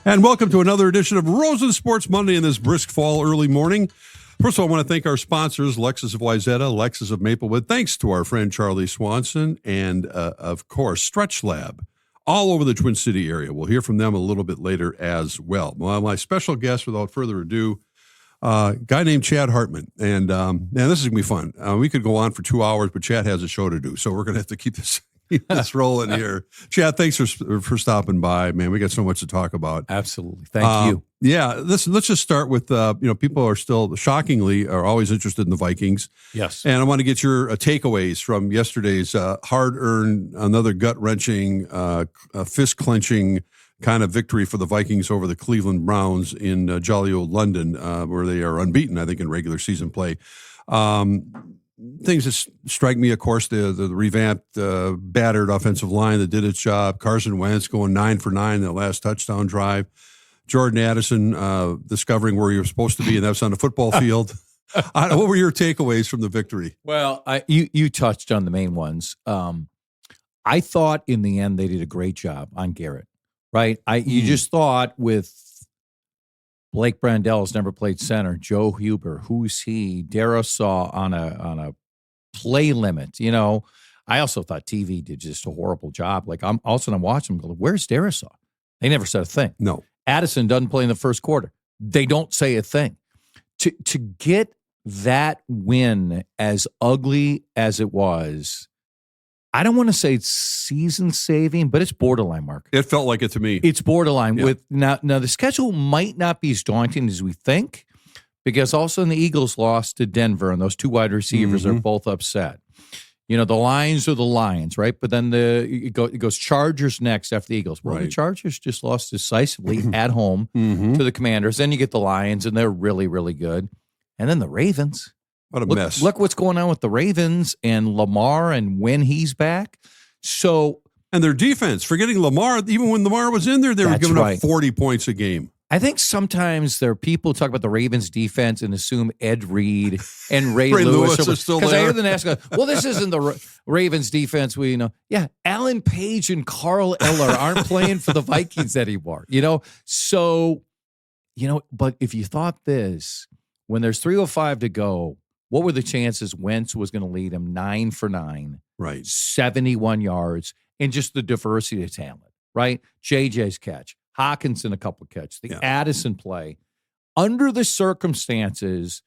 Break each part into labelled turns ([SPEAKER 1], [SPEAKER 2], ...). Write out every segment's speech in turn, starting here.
[SPEAKER 1] And welcome to another edition of Rosen Sports Monday in this brisk fall early morning. First of all, I want to thank our sponsors, Lexus of Wayzata, Lexus of Maplewood. Thanks to our friend Charlie Swanson and, of course, Stretch Lab, all over the Twin City area. We'll hear from them a little bit later as well. Well, my special guest, without further ado, a guy named Chad Hartman. And this is going to be fun. We could go on for 2 hours, but Chad has a show to do, so we're going to have to keep this rolling here. Chad, thanks for stopping by, man. We got so much to talk about.
[SPEAKER 2] Absolutely. Thank you.
[SPEAKER 1] Yeah, let's just start with, people are still shockingly are always interested in the Vikings.
[SPEAKER 2] Yes.
[SPEAKER 1] And I want to get your takeaways from yesterday's hard-earned, another gut-wrenching, fist-clenching kind of victory for the Vikings over the Cleveland Browns in jolly old London, where they are unbeaten, I think, in regular season play. Things that strike me, of course, the revamped, battered offensive line that did its job. Carson Wentz going 9 for 9 in the last touchdown drive. Jordan Addison discovering where he was supposed to be, and that was on the football field. What were your takeaways from the victory?
[SPEAKER 2] Well, you touched on the main ones. I thought in the end they did a great job on Garrett, right? You just thought with Blake Brandel's never played center. Joe Huber, who's he? Darisaw on a play limit. You know, I also thought TV did just a horrible job. Like I'm watching them go, where's Darisaw? They never said a thing.
[SPEAKER 1] No.
[SPEAKER 2] Addison doesn't play in the first quarter. They don't say a thing. To get that win as ugly as it was, I don't want to say it's season saving, but it's borderline, Mark.
[SPEAKER 1] It felt like it to me.
[SPEAKER 2] It's borderline. With now the schedule might not be as daunting as we think, because also the Eagles lost to Denver, and those two wide receivers are both upset. You know, the Lions are the Lions, right? But then it goes Chargers next after the Eagles. Well, the Chargers just lost decisively at home to the Commanders. Then you get the Lions, and they're really, really good. And then the Ravens.
[SPEAKER 1] What a mess.
[SPEAKER 2] Look what's going on with the Ravens and Lamar and when he's back.
[SPEAKER 1] And their defense, forgetting Lamar, even when Lamar was in there, they were giving up 40 points a game.
[SPEAKER 2] I think sometimes there are people talk about the Ravens defense and assume Ed Reed and Ray Lewis
[SPEAKER 1] are still there.
[SPEAKER 2] Because I hear them ask, well, this isn't the Ravens defense. Yeah, Alan Page and Carl Eller aren't playing for the Vikings anymore. But if you thought this, when there's 3:05 to go, what were the chances Wentz was going to lead him 9 for 9,
[SPEAKER 1] right?
[SPEAKER 2] 71 yards, and just the diversity of talent, right? JJ's catch, Hawkinson a couple catches, the Addison play. Under the circumstances,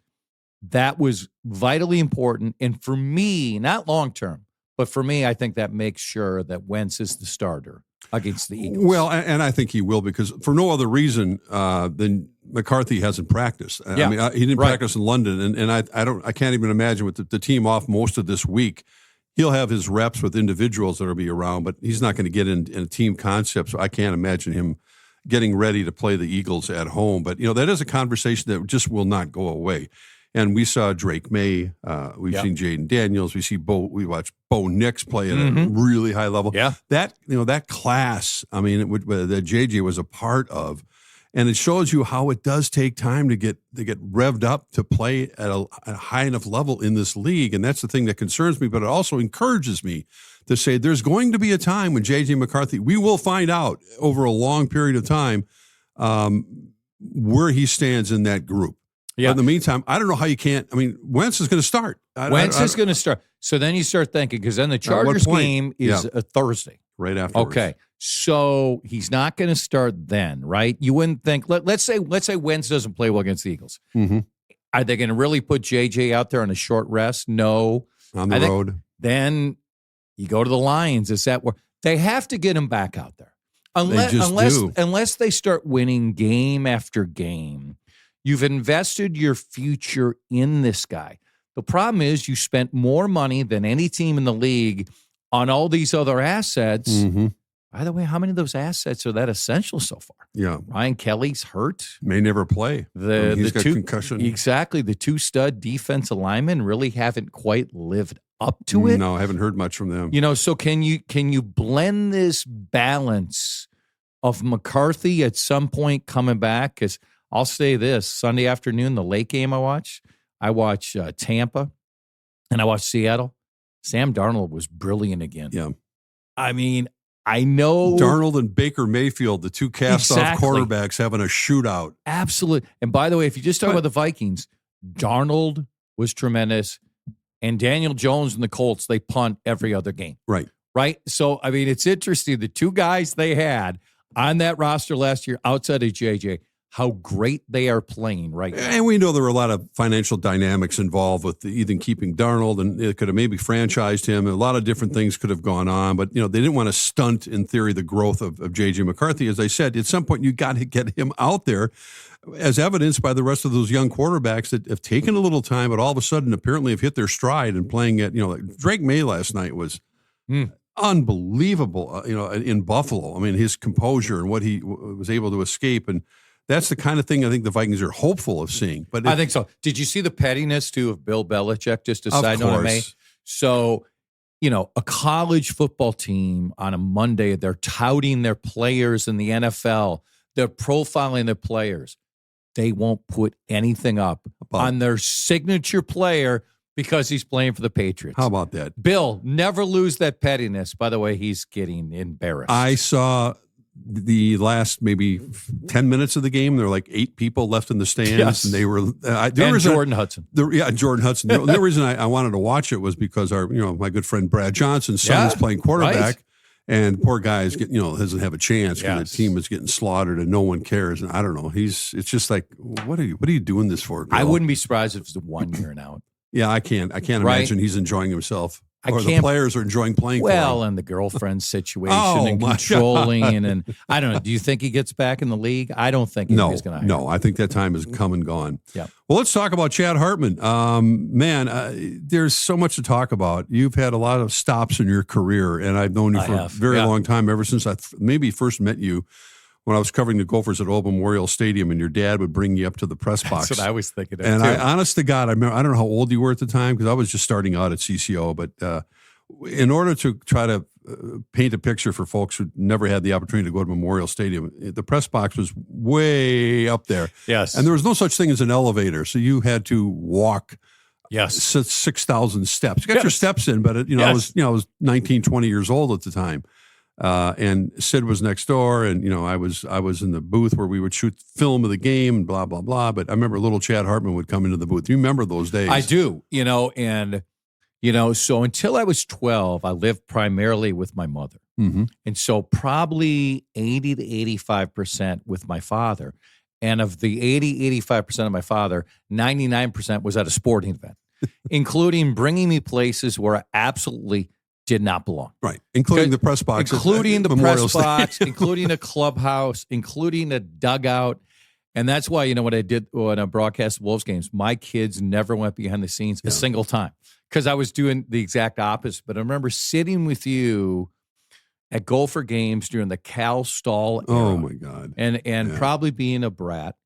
[SPEAKER 2] that was vitally important. And for me, not long term, but for me, I think that makes sure that Wentz is the starter against the Eagles.
[SPEAKER 1] Well, and I think he will, because for no other reason than McCarthy hasn't practiced. I mean, he didn't practice in London, and I can't even imagine with the team off most of this week. He'll have his reps with individuals that will be around, but he's not going to get in a team concept. So I can't imagine him getting ready to play the Eagles at home. But that is a conversation that just will not go away. And we saw Drake May. We've seen Jaden Daniels. We watched Bo Nix play at a really high level.
[SPEAKER 2] Yeah,
[SPEAKER 1] that class. I mean, that JJ was a part of, and it shows you how it does take time to get revved up to play at a high enough level in this league. And that's the thing that concerns me. But it also encourages me to say there's going to be a time when JJ McCarthy. We will find out over a long period of time where he stands in that group. Yeah. But in the meantime, I don't know how you can't. I mean, Wentz is going to start.
[SPEAKER 2] Wentz is going to start. So then you start thinking, because then the Chargers game is a Thursday.
[SPEAKER 1] Right afterwards.
[SPEAKER 2] Okay. So he's not going to start then, right? You wouldn't think. Let's say Wentz doesn't play well against the Eagles.
[SPEAKER 1] Mm-hmm.
[SPEAKER 2] Are they going to really put JJ out there on a short rest? No.
[SPEAKER 1] On the road.
[SPEAKER 2] Then you go to the Lions. Is that where they have to get him back out there? Unless they start winning game after game. You've invested your future in this guy. The problem is you spent more money than any team in the league on all these other assets.
[SPEAKER 1] Mm-hmm.
[SPEAKER 2] By the way, how many of those assets are that essential so far?
[SPEAKER 1] Yeah.
[SPEAKER 2] Ryan Kelly's hurt.
[SPEAKER 1] May never play. He's got concussion.
[SPEAKER 2] Exactly. The two stud defensive linemen really haven't quite lived up to it.
[SPEAKER 1] No, I haven't heard much from them.
[SPEAKER 2] So can you blend this balance of McCarthy at some point coming back? Because I'll say this, Sunday afternoon, the late game I watch Tampa and I watch Seattle. Sam Darnold was brilliant again.
[SPEAKER 1] Yeah.
[SPEAKER 2] I mean, I know
[SPEAKER 1] Darnold and Baker Mayfield, the two cast-off
[SPEAKER 2] Exactly.
[SPEAKER 1] quarterbacks having a shootout.
[SPEAKER 2] Absolutely. And by the way, if you just talk about the Vikings, Darnold was tremendous. And Daniel Jones and the Colts, they punt every other game.
[SPEAKER 1] Right.
[SPEAKER 2] So, I mean, it's interesting. The two guys they had on that roster last year outside of JJ, how great they are playing right now.
[SPEAKER 1] And we know there were a lot of financial dynamics involved with even keeping Darnold, and it could have maybe franchised him. A lot of different things could have gone on, but they didn't want to stunt, in theory, the growth of J.J. McCarthy. As I said, at some point you got to get him out there, as evidenced by the rest of those young quarterbacks that have taken a little time, but all of a sudden apparently have hit their stride and playing at, like Drake May last night was unbelievable, in Buffalo. I mean, his composure and what he was able to escape, and that's the kind of thing I think the Vikings are hopeful of seeing. But
[SPEAKER 2] I think so. Did you see the pettiness, too, of Bill Belichick? Just a side note I made. So, a college football team on a Monday, they're touting their players in the NFL. They're profiling their players. They won't put anything up on their signature player because he's playing for the Patriots.
[SPEAKER 1] How about that?
[SPEAKER 2] Bill, never lose that pettiness. By the way, he's getting embarrassed.
[SPEAKER 1] I saw the last maybe 10 minutes of the game. There were like 8 people left in the stands,
[SPEAKER 2] Yes.
[SPEAKER 1] and they were
[SPEAKER 2] Jordan Hudson.
[SPEAKER 1] Jordan Hudson. The only reason I wanted to watch it was because my good friend Brad Johnson's son is playing quarterback,
[SPEAKER 2] right.
[SPEAKER 1] and poor guy is getting doesn't have a chance because
[SPEAKER 2] Yes.
[SPEAKER 1] the team is getting slaughtered and no one cares. And I don't know. It's just like, what are you doing this for, Bill?
[SPEAKER 2] I wouldn't be surprised if it's a 1 year and out.
[SPEAKER 1] Yeah, I can't imagine he's enjoying himself. Or the
[SPEAKER 2] can't-
[SPEAKER 1] players are enjoying playing for him.
[SPEAKER 2] And the girlfriend situation
[SPEAKER 1] Oh,
[SPEAKER 2] and
[SPEAKER 1] my
[SPEAKER 2] controlling. And I don't know. Do you think he gets back in the league? I don't think he's going to.
[SPEAKER 1] No, I think that time has come and gone.
[SPEAKER 2] Yeah.
[SPEAKER 1] Well, let's talk about Chad Hartman. There's so much to talk about. You've had a lot of stops in your career, and I've known you for a very long time, ever since I maybe first met you when I was covering the Gophers at Old Memorial Stadium, and your dad would bring you up to the press box.
[SPEAKER 2] That's what I was thinking of,
[SPEAKER 1] and
[SPEAKER 2] too.
[SPEAKER 1] honest to God, I don't know how old you were at the time, because I was just starting out at CCO, but in order to try to paint a picture for folks who never had the opportunity to go to Memorial Stadium, the press box was way up there.
[SPEAKER 2] Yes.
[SPEAKER 1] And there was no such thing as an elevator, so you had to walk 6,000 steps. You got your steps in, but I was 19, 20 years old at the time. And Sid was next door, and I was in the booth where we would shoot film of the game and blah blah blah. But I remember little Chad Hartman would come into the booth. You remember those days?
[SPEAKER 2] I do. So until I was 12, I lived primarily with my mother, and so probably 80 to 85% with my father. And of the 85% of my father, 99% was at a sporting event, including bringing me places where I absolutely did not belong.
[SPEAKER 1] Right. Including the press box.
[SPEAKER 2] Including the
[SPEAKER 1] Memorial
[SPEAKER 2] press box, including a clubhouse, including a dugout. And that's why, what I did when I broadcast Wolves games, my kids never went behind the scenes a single time because I was doing the exact opposite. But I remember sitting with you at Gopher games during the Cal Stahl era.
[SPEAKER 1] Oh, my God.
[SPEAKER 2] And probably being a brat.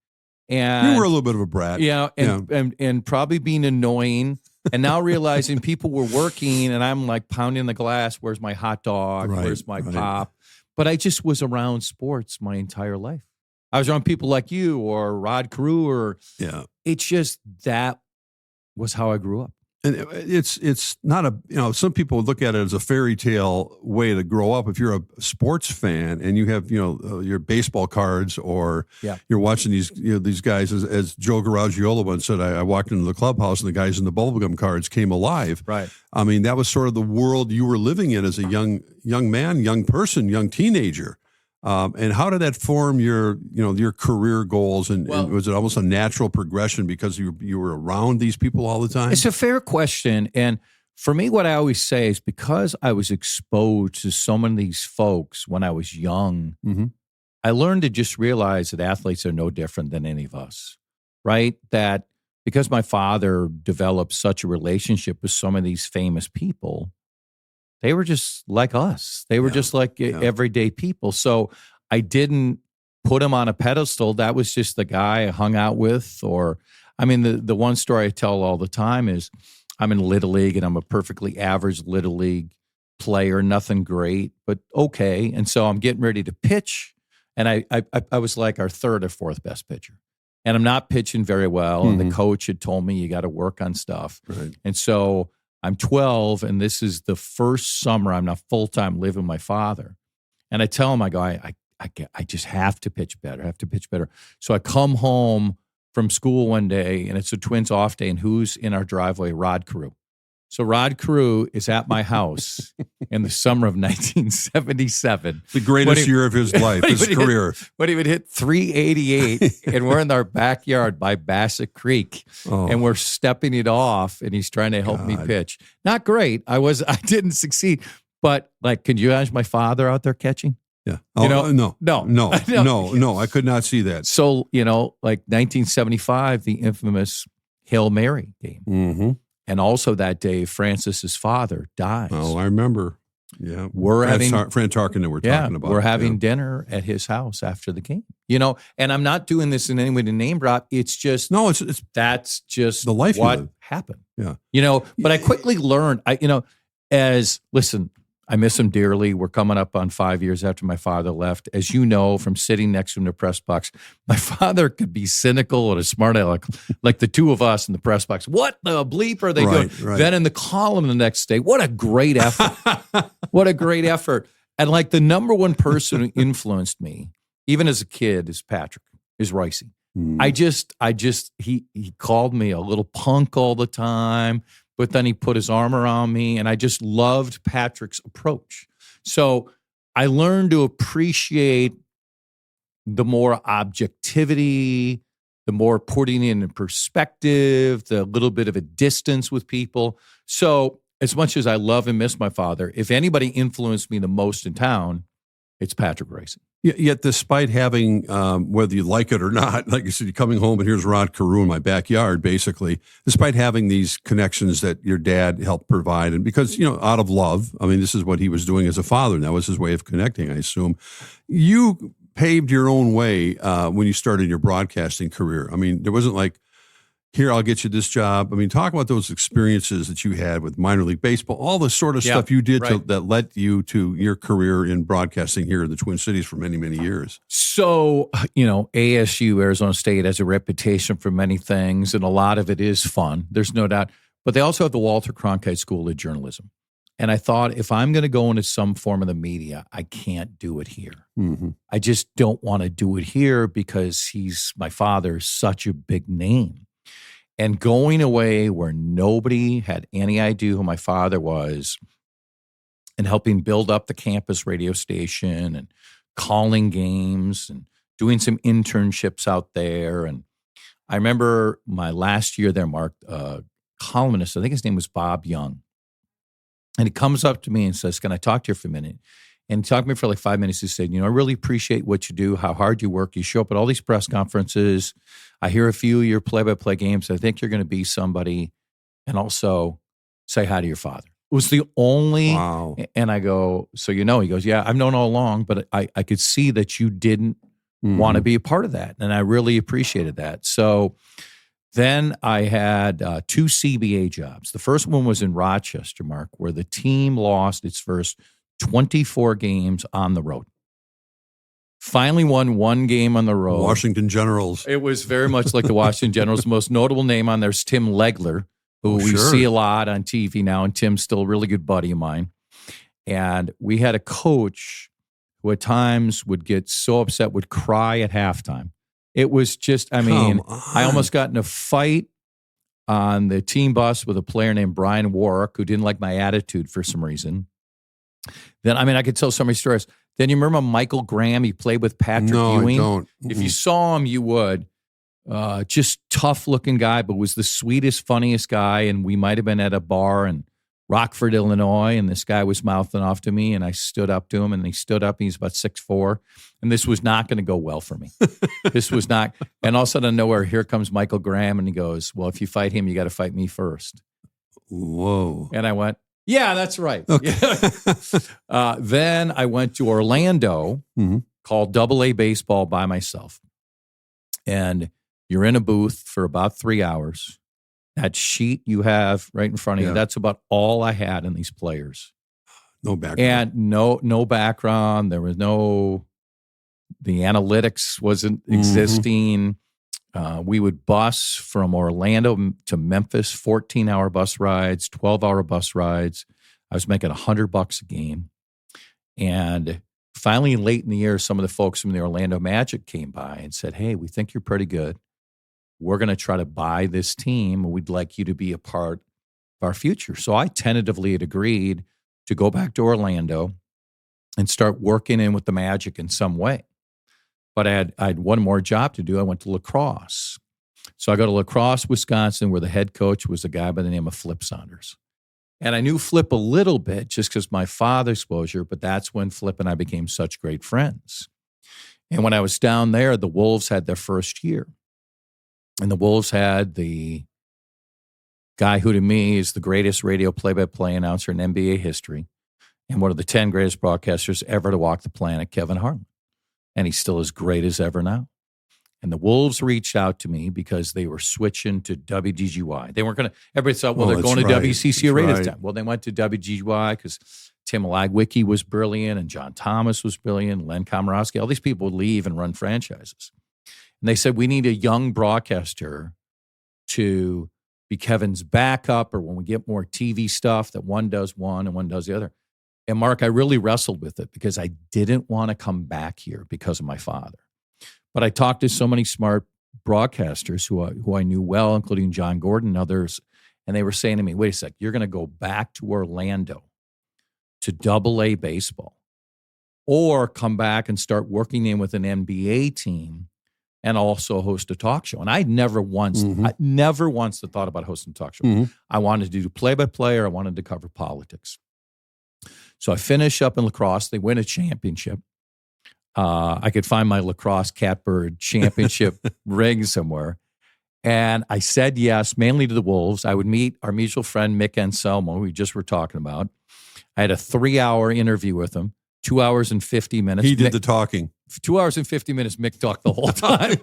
[SPEAKER 2] And
[SPEAKER 1] you were a little bit of a brat.
[SPEAKER 2] And probably being annoying. And now realizing people were working, and I'm like pounding the glass. Where's my hot dog?
[SPEAKER 1] Right,
[SPEAKER 2] Where's my pop? But I just was around sports my entire life. I was around people like you or Rod Carew, it's just that was how I grew up.
[SPEAKER 1] And it's not some people look at it as a fairy tale way to grow up. If you're a sports fan and you have, your baseball cards or you're watching these guys, as Joe Garagiola once said, I walked into the clubhouse and the guys in the bubblegum cards came alive.
[SPEAKER 2] Right.
[SPEAKER 1] I mean, that was sort of the world you were living in as a young man, young person, young teenager. And how did that form your career goals? And was it almost a natural progression because you were around these people all the time?
[SPEAKER 2] It's a fair question. And for me, what I always say is because I was exposed to so many of these folks when I was young, I learned to just realize that athletes are no different than any of us, right? That because my father developed such a relationship with some of these famous people, they were just like us. They were just like everyday people. So I didn't put him on a pedestal. That was just the guy I hung out with. Or, I mean, the one story I tell all the time is I'm in Little League and I'm a perfectly average Little League player, nothing great, but okay. And so I'm getting ready to pitch. And I was like our third or fourth best pitcher. And I'm not pitching very well. And the coach had told me you got to work on stuff.
[SPEAKER 1] Right.
[SPEAKER 2] And so I'm 12, and this is the first summer I'm not full-time living with my father. And I tell him, I go, I just have to pitch better. So I come home from school one day, and it's a Twins off day, and who's in our driveway? Rod Carew. So Rod Carew is at my house in the summer of 1977.
[SPEAKER 1] The greatest year of his life, his career.
[SPEAKER 2] When he would hit 388, and we're in our backyard by Bassett Creek, and we're stepping it off, and he's trying to help me pitch. Not great. I didn't succeed. But, like, can you imagine my father out there catching?
[SPEAKER 1] Yeah. No. I could not see that.
[SPEAKER 2] So, like 1975, the infamous Hail Mary game.
[SPEAKER 1] Mm-hmm.
[SPEAKER 2] And also that day, Francis's father dies.
[SPEAKER 1] Oh, I remember. Yeah. Fran Tarkin that we're talking about.
[SPEAKER 2] We're having dinner at his house after the game. And I'm not doing this in any way to name drop. It's just that's just
[SPEAKER 1] the life
[SPEAKER 2] what happened.
[SPEAKER 1] Yeah.
[SPEAKER 2] But I quickly learned, listen, I miss him dearly. We're coming up on 5 years after my father left. As you know, from sitting next to him in the press box, my father could be cynical and a smart aleck, like the two of us in the press box. What the bleep are they doing? Right. Then in the column the next day, what a great effort. What a great effort. And like the number one person who influenced me, even as a kid, is Ricey. He called me a little punk all the time. But then he put his arm around me, and I just loved Patrick's approach. So I learned to appreciate the more objectivity, the more putting in perspective, the little bit of a distance with people. So as much as I love and miss my father, if anybody influenced me the most in town, it's Patrick Ricey.
[SPEAKER 1] Yet despite having, whether you like it or not, like you said, you're coming home and here's Rod Carew in my backyard, basically, despite having these connections that your dad helped provide, and because, out of love, I mean, this is what he was doing as a father, and that was his way of connecting, I assume. You paved your own way when you started your broadcasting career. I mean, there wasn't like, here, I'll get you this job. I mean, talk about those experiences that you had with minor league baseball, all the sort of stuff you did that led you to your career in broadcasting here in the Twin Cities for many, many years.
[SPEAKER 2] So, ASU, Arizona State, has a reputation for many things, and a lot of it is fun. There's no doubt. But they also have the Walter Cronkite School of Journalism. And I thought, if I'm going to go into some form of the media, I can't do it here.
[SPEAKER 1] Mm-hmm.
[SPEAKER 2] I just don't want to do it here because my father's such a big name. And going away where nobody had any idea who my father was, and helping build up the campus radio station and calling games and doing some internships out there. And I remember my last year there, Mark, columnist, I think his name was Bob Young. And he comes up to me and says, "Can I talk to you for a minute?" And he talked to me for like 5 minutes. He said, I really appreciate what you do, how hard you work. You show up at all these press conferences. I hear a few of your play-by-play games. I think you're going to be somebody. And also say hi to your father. It was the only.
[SPEAKER 1] Wow.
[SPEAKER 2] And I go, so he goes, yeah, I've known all along, but I could see that you didn't want to be a part of that. And I really appreciated that. So then I had 2 CBA jobs. The first one was in Rochester, Mark, where the team lost its first 24 games on the road. Finally won 1 game on the road.
[SPEAKER 1] Washington Generals.
[SPEAKER 2] It was very much like the Washington Generals. The most notable name on there is Tim Legler, who we see a lot on TV now, and Tim's still a really good buddy of mine. And we had a coach who at times would get so upset, would cry at halftime. It was just, I almost got in a fight on the team bus with a player named Brian Warwick, who didn't like my attitude for some reason. Then, I could tell so many stories. Then you remember Michael Graham? He played with Patrick Ewing.
[SPEAKER 1] I don't.
[SPEAKER 2] If you saw him, you would. Just tough-looking guy, but was the sweetest, funniest guy. And we might have been at a bar in Rockford, Illinois, and this guy was mouthing off to me, and I stood up to him, and he stood up, and he's about 6'4", and this was not going to go well for me. This was not. And all of a sudden, nowhere, here comes Michael Graham, and he goes, "Well, if you fight him, you got to fight me first."
[SPEAKER 1] Whoa.
[SPEAKER 2] And I went, "Yeah, that's right."
[SPEAKER 1] Okay.
[SPEAKER 2] Then I went to Orlando, called AA baseball by myself. And you're in a booth for about 3 hours. That sheet you have right in front of you, that's about all I had in these players.
[SPEAKER 1] No background.
[SPEAKER 2] And no background. There was the analytics wasn't existing. We would bus from Orlando to Memphis, 14-hour bus rides, 12-hour bus rides. I was making $100 a game. And finally, late in the year, some of the folks from the Orlando Magic came by and said, hey, we think you're pretty good. We're going to try to buy this team. We'd like you to be a part of our future. So I tentatively had agreed to go back to Orlando and start working in with the Magic in some way. But I had one more job to do. I went to lacrosse. So I go to La Crosse, Wisconsin, where the head coach was a guy by the name of Flip Saunders. And I knew Flip a little bit just because my father's exposure, but that's when Flip and I became such great friends. And when I was down there, the Wolves had their first year. And the Wolves had the guy who to me is the greatest radio play-by-play announcer in NBA history and one of the 10 greatest broadcasters ever to walk the planet, Kevin Hartman. And he's still as great as ever now. And the Wolves reached out to me because they were switching to WGGY. They weren't going to, everybody thought, well, they're going to WCC radio time. Well, they went to WGGY because Tim Lagwicki was brilliant and John Thomas was brilliant, Len Komorowski. All these people would leave and run franchises. And they said, we need a young broadcaster to be Kevin's backup, or when we get more TV stuff, that one does one and one does the other. And Mark, I really wrestled with it because I didn't want to come back here because of my father. But I talked to so many smart broadcasters who I knew well, including John Gordon and others, and they were saying to me, wait a sec, you're going to go back to Orlando to AA baseball or come back and start working in with an NBA team and also host a talk show. And I never once thought about hosting a talk show. Mm-hmm. I wanted to do play-by-play or I wanted to cover politics. So I finish up in lacrosse. They win a championship. I could find my lacrosse catbird championship ring somewhere. And I said yes, mainly to the Wolves. I would meet our mutual friend, Mick Anselmo, who we just were talking about. I had a 3-hour interview with him, 2 hours and 50 minutes.
[SPEAKER 1] He did the talking.
[SPEAKER 2] 2 hours and 50 minutes, Mick talked the whole time.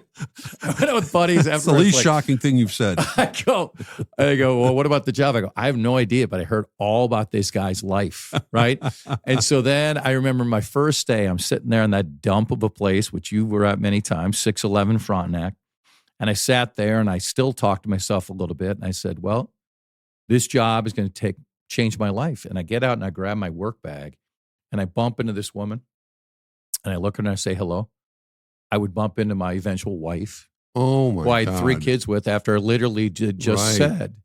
[SPEAKER 2] I went out with buddies.
[SPEAKER 1] That's the least shocking thing you've said.
[SPEAKER 2] I go, well, what about the job? I go, I have no idea, but I heard all about this guy's life, right? And so then I remember my first day, I'm sitting there in that dump of a place, which you were at many times, 611 Frontenac. And I sat there and I still talked to myself a little bit. And I said, well, this job is going to change my life. And I get out and I grab my work bag and I bump into this woman. And I look at her and I say, hello. I would bump into my eventual wife.
[SPEAKER 1] Oh, my God.
[SPEAKER 2] Who I had 3 kids with after I literally just said,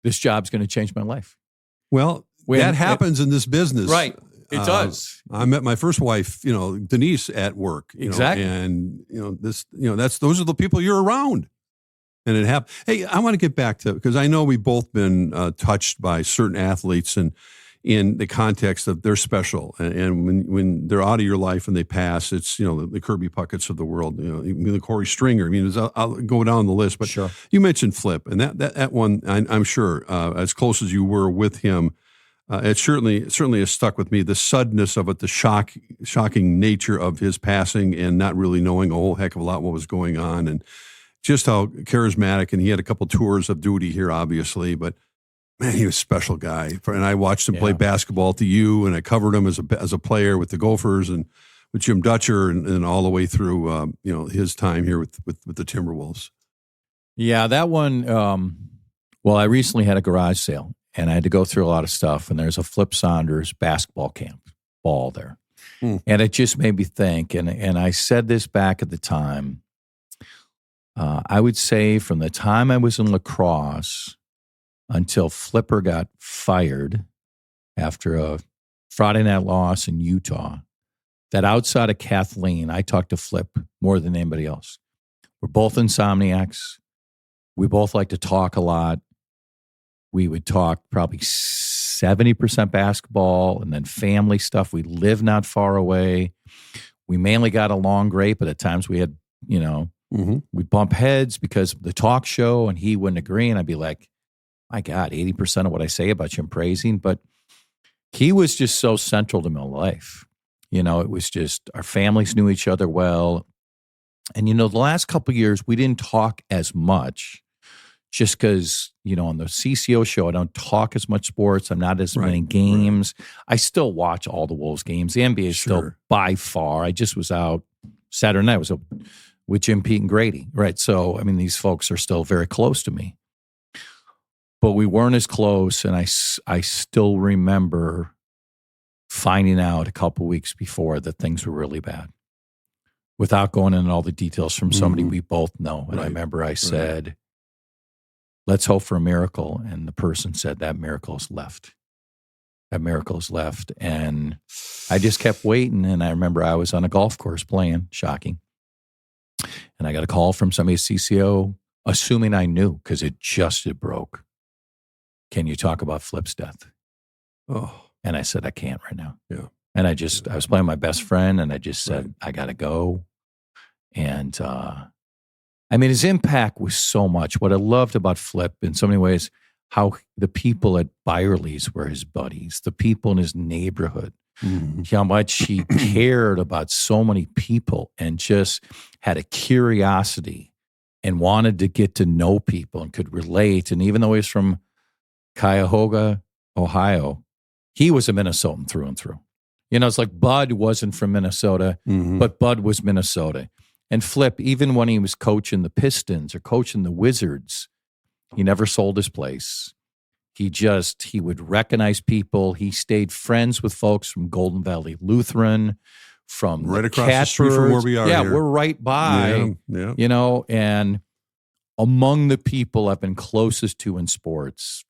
[SPEAKER 2] this job's going to change my life.
[SPEAKER 1] Well, that happens in this business.
[SPEAKER 2] Right. It does.
[SPEAKER 1] I met my first wife, Denise, at work.
[SPEAKER 2] Exactly.
[SPEAKER 1] And, those are the people you're around. And it happened. Hey, I want to get back to, because I know we've both been touched by certain athletes and in the context of they're special. And when they're out of your life and they pass, it's, the Kirby Pucketts of the world, the Corey Stringer. I'll go down the list, but
[SPEAKER 2] sure.
[SPEAKER 1] You mentioned Flip, and that one, I'm sure, as close as you were with him, it certainly has stuck with me. The suddenness of it, the shocking nature of his passing and not really knowing a whole heck of a lot what was going on, and just how charismatic, and he had a couple tours of duty here, obviously, but man, he was a special guy. And I watched him play basketball at the U, and I covered him as a player with the Gophers and with Jim Dutcher, and all the way through his time here with the Timberwolves. Yeah,
[SPEAKER 2] that one. Well, I recently had a garage sale, and I had to go through a lot of stuff. And there's a Flip Saunders basketball ball there, and it just made me think. And I said this back at the time. I would say from the time I was in lacrosse until Flipper got fired after a Friday night loss in Utah, that outside of Kathleen, I talked to Flip more than anybody else. We're both insomniacs. We both like to talk a lot. We would talk probably 70% basketball and then family stuff. We live not far away. We mainly got along great, but at times we had, we'd bump heads because of the talk show, and he wouldn't agree. And I'd be like, my God, 80% of what I say about you I'm praising. But he was just so central to my life. It was just our families knew each other well. And, the last couple of years, we didn't talk as much just because, on the CCO show, I don't talk as much sports. I'm not as many games. Right. I still watch all the Wolves games. The NBA is still by far. I just was out Saturday night. I was with Jim, Pete, and Grady. Right. So, these folks are still very close to me. But we weren't as close, and I still remember finding out a couple weeks before that things were really bad, without going into all the details from somebody we both know. And I remember I said, let's hope for a miracle. And the person said, that miracle is left. That miracle is left. And I just kept waiting. And I remember I was on a golf course playing, shocking. And I got a call from somebody at CCO, assuming I knew, because it broke. Can you talk about Flip's death?
[SPEAKER 1] Oh.
[SPEAKER 2] And I said, I can't right now.
[SPEAKER 1] Yeah.
[SPEAKER 2] And I was playing my best friend, and I just said, I got to go. And his impact was so much. What I loved about Flip in so many ways, how the people at Byerly's were his buddies, the people in his neighborhood, how much he cared about so many people and just had a curiosity and wanted to get to know people and could relate. And even though he was from Cuyahoga, Ohio, he was a Minnesotan through and through. It's like Bud wasn't from Minnesota, but Bud was Minnesota. And Flip, even when he was coaching the Pistons or coaching the Wizards, he never sold his place. He would recognize people. He stayed friends with folks from Golden Valley Lutheran, from
[SPEAKER 1] right across the street from where we are.
[SPEAKER 2] Yeah,
[SPEAKER 1] here.
[SPEAKER 2] we're right by, and among the people I've been closest to in sports,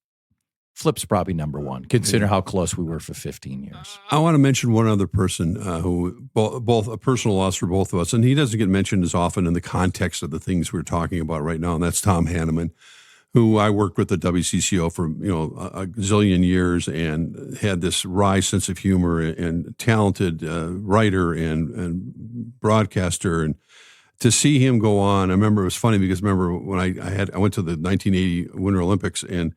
[SPEAKER 2] Flip's probably number one. Consider how close we were for 15 years.
[SPEAKER 1] I want to mention one other person who both a personal loss for both of us, and he doesn't get mentioned as often in the context of the things we're talking about right now, and that's Tom Hanneman, who I worked with at WCCO for a zillion years and had this wry sense of humor and talented writer and broadcaster. And to see him go on, I remember it was funny because when I went to the 1980 Winter Olympics and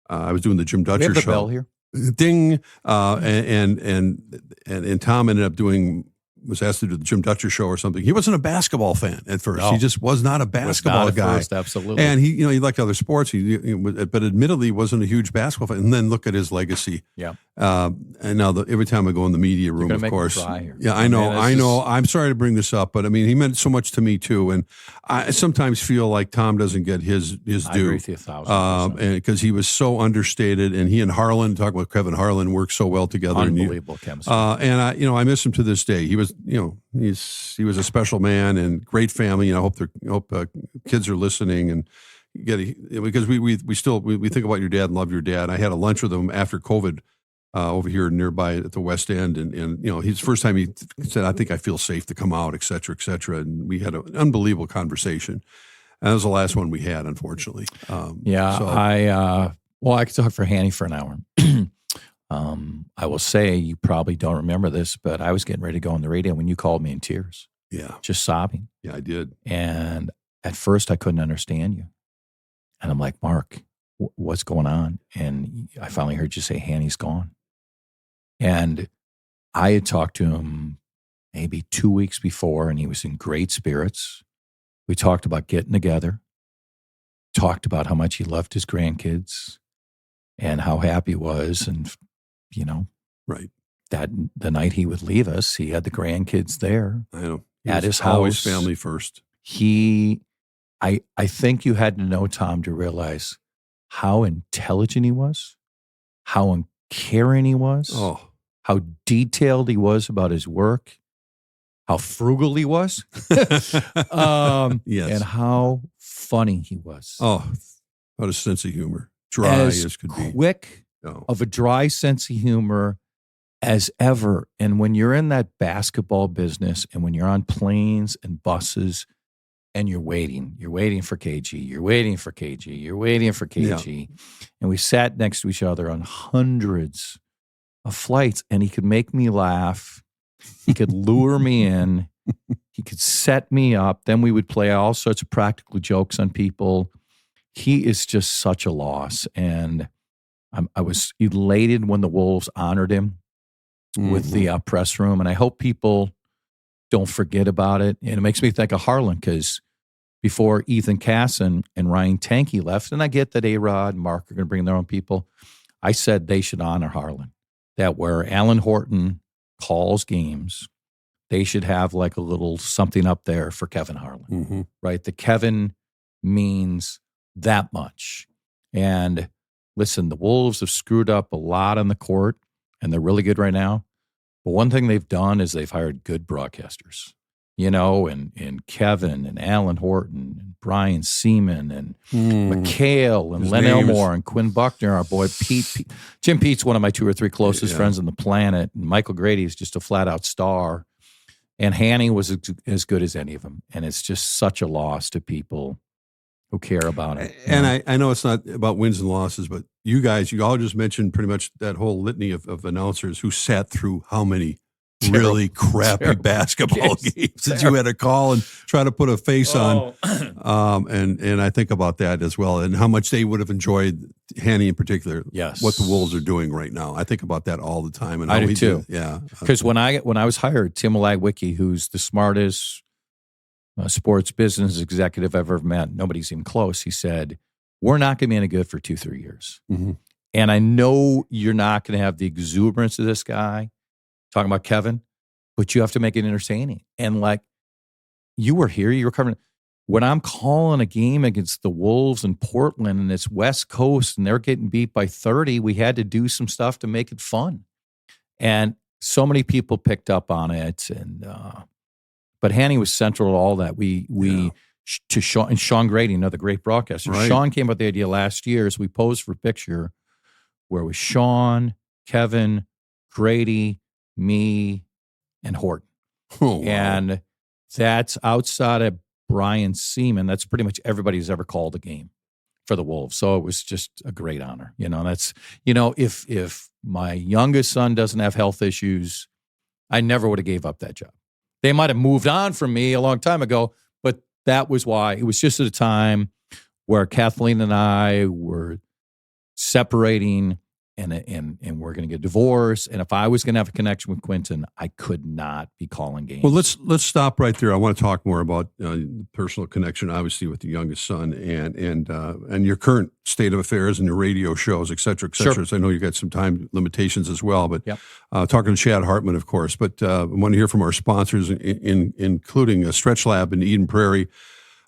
[SPEAKER 1] I was doing the Jim Dutcher
[SPEAKER 2] we have the
[SPEAKER 1] show.
[SPEAKER 2] Bell here.
[SPEAKER 1] Ding, and Tom ended up was asked to do the Jim Dutcher show or something. He wasn't a basketball fan at first.
[SPEAKER 2] No.
[SPEAKER 1] He just was not a basketball guy.
[SPEAKER 2] First, absolutely.
[SPEAKER 1] And he liked other sports. But admittedly wasn't a huge basketball fan. And then look at his legacy.
[SPEAKER 2] Yeah.
[SPEAKER 1] And now every time I go in the media room, of course. Yeah, I know. I'm sorry to bring this up, but he meant so much to me too. And I sometimes feel like Tom doesn't get his due.
[SPEAKER 2] I agree with you 1,000%.
[SPEAKER 1] And because he was so understated, and he and Harlan, talk about Kevin Harlan, worked so well together.
[SPEAKER 2] Unbelievable chemistry.
[SPEAKER 1] And I miss him to this day. He was, he was a special man and great family. I hope kids are listening and because we think about your dad and love your dad. I had a lunch with him after COVID over here nearby at the West End, and his first time he said, "I think I feel safe to come out," et cetera, and we had an unbelievable conversation. And that was the last one we had, unfortunately.
[SPEAKER 2] I could talk for Hanny for an hour. I will say, you probably don't remember this, but I was getting ready to go on the radio when you called me in tears.
[SPEAKER 1] Yeah.
[SPEAKER 2] Just sobbing.
[SPEAKER 1] Yeah, I did.
[SPEAKER 2] And at first I couldn't understand you. And I'm like, Mark, what's going on? And I finally heard you say, Hanny's gone. And I had talked to him maybe 2 weeks before, and he was in great spirits. We talked about getting together, talked about how much he loved his grandkids and how happy he was. And,
[SPEAKER 1] right.
[SPEAKER 2] That the night he would leave us, he had the grandkids there.
[SPEAKER 1] I know.
[SPEAKER 2] At his house.
[SPEAKER 1] Always family first.
[SPEAKER 2] I think you had to know Tom to realize how intelligent he was, how caring he was, how detailed he was about his work, how frugal he was,
[SPEAKER 1] yes.
[SPEAKER 2] and how funny he was.
[SPEAKER 1] Oh, what a sense of humor. Dry as could be.
[SPEAKER 2] Quick of a dry sense of humor as ever. And when you're in that basketball business and when you're on planes and buses and you're waiting for KG, you're waiting for KG, you're waiting for KG. Yeah. And we sat next to each other on hundreds of flights, and he could make me laugh. He could lure me in. He could set me up. Then we would play all sorts of practical jokes on people. He is just such a loss. And I was elated when the Wolves honored him with the press room. And I hope people don't forget about it. And it makes me think of Harlan, because before Ethan Casson and Ryan Tanke left, and I get that A-Rod and Mark are going to bring their own people, I said they should honor Harlan. That where Alan Horton calls games, they should have like a little something up there for Kevin Harlan, right? The Kevin means that much. And listen, the Wolves have screwed up a lot on the court, and they're really good right now. But one thing they've done is they've hired good broadcasters, and Kevin and Alan Horton and Brian Seaman and McHale and Len Elmore and Quinn Buckner, our boy Pete. Jim Pete's one of my 2 or 3 closest friends on the planet. And Michael Grady is just a flat-out star. And Hanny was as good as any of them. And it's just such a loss to people who care about it.
[SPEAKER 1] And I know it's not about wins and losses, but you all just mentioned pretty much that whole litany of announcers who sat through how many really crappy basketball games that you had to call and try to put a face on. And I think about that as well, and how much they would have enjoyed, Hanny in particular, what the Wolves are doing right now. I think about that all the time. And
[SPEAKER 2] I do too.
[SPEAKER 1] Yeah.
[SPEAKER 2] Because when I was hired, Tim Lagwicki, who's the smartest sports business executive I've ever met, nobody's even close, he said, we're not going to be any good for 2-3 years. Mm-hmm. And I know you're not going to have the exuberance of this guy, talking about Kevin, but you have to make it entertaining. And you were here, you were covering. When I'm calling a game against the Wolves in Portland and it's West Coast and they're getting beat by 30, we had to do some stuff to make it fun. And so many people picked up on it. And but Hanny was central to all that. To Sean Grady, another great broadcaster. Right. Sean came up with the idea last year as we posed for a picture where it was Sean, Kevin, Grady, me, and Horton.
[SPEAKER 1] Oh, wow.
[SPEAKER 2] And that's outside of Brian Seaman. That's pretty much everybody who's ever called a game for the Wolves. So it was just a great honor. That's, if my youngest son doesn't have health issues, I never would have gave up that job. They might have moved on from me a long time ago, but that was why. It was just at a time where Kathleen and I were separating and we're going to get divorced. And if I was going to have a connection with Quentin, I could not be calling games.
[SPEAKER 1] Well, let's stop right there. I want to talk more about personal connection, obviously, with the youngest son and your current state of affairs and your radio shows, et cetera, et cetera.
[SPEAKER 2] Sure.
[SPEAKER 1] So I know you've got some time limitations as well, but talking to Chad Hartman, of course. But I want to hear from our sponsors, including Stretch Lab in Eden Prairie.